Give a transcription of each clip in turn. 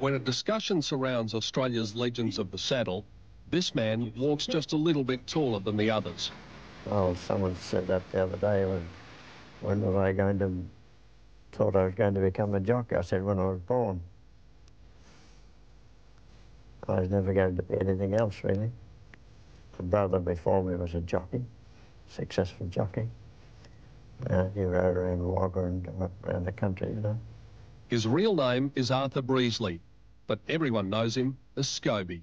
When a discussion surrounds Australia's legends of the saddle, this man walks just a little bit taller than the others. Oh, someone said that the other day. When was I going to... Thought I was going to become a jockey. I said when I was born. I was never going to be anything else, really. The brother before me was a jockey, successful jockey. He rode around Wagga and up around the country, you know. His real name is Arthur Breasley, but everyone knows him as SCOBIE.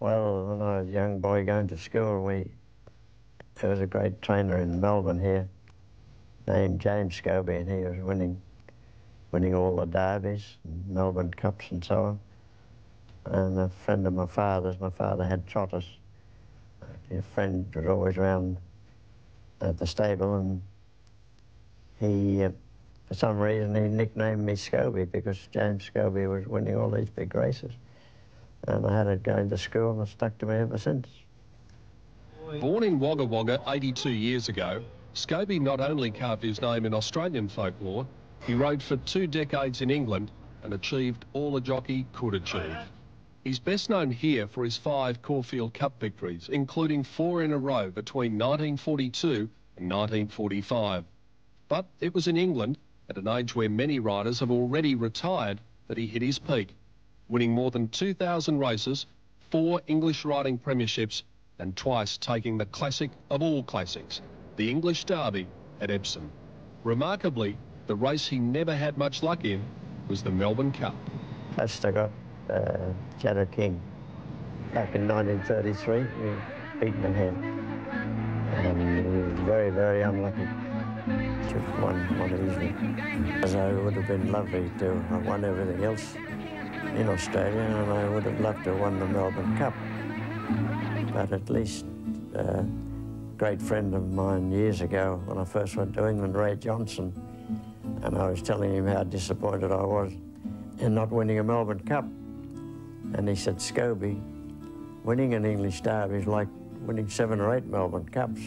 Well, when I was a young boy going to school, there was a great trainer in Melbourne here named James SCOBIE, and he was winning all the derbies, and Melbourne Cups and so on. And a friend of my father had trotters. A friend was always around at the stable, and he, for some reason, he nicknamed me SCOBIE because James SCOBIE was winning all these big races. And I had it going to school, and it's stuck to me ever since. Born in Wagga Wagga 82 years ago, SCOBIE not only carved his name in Australian folklore, he rode for 2 decades in England and achieved all a jockey could achieve. He's best known here for his 5 Caulfield Cup victories, including 4 in a row between 1942 and 1945. But it was in England, at an age where many riders have already retired, that he hit his peak, winning more than 2,000 races, 4 English riding premierships, and twice taking the classic of all classics, the English Derby at Epsom. Remarkably, the race he never had much luck in was the Melbourne Cup. First I got Shadow King back in 1933. We beat him in here. And he was very, very unlucky. Took one easily. As I would have been lovely to have won everything else in Australia, and I would have loved to have won the Melbourne Cup. But at least a great friend of mine years ago, when I first went to England, Ray Johnson, and I was telling him how disappointed I was in not winning a Melbourne Cup. And he said, SCOBIE, winning an English Derby is like winning 7 or 8 Melbourne Cups.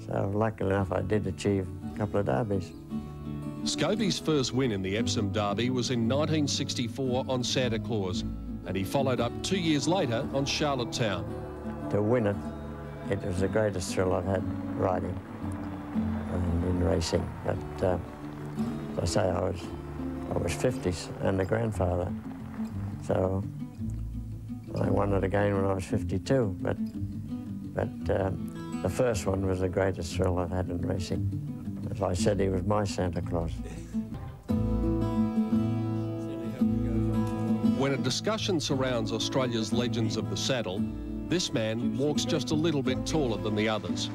So luckily enough, I did achieve a couple of derbies. SCOBIE's first win in the Epsom Derby was in 1964 on Santa Claus, and he followed up 2 years later on Charlottetown. To win it, it was the greatest thrill I've had riding and in racing. But as I say, I was 50 and the grandfather, so I won it again when I was 52. But the first one was the greatest thrill I've had in racing. As I said, he was my Santa Claus. When a discussion surrounds Australia's legends of the saddle, this man walks just a little bit taller than the others.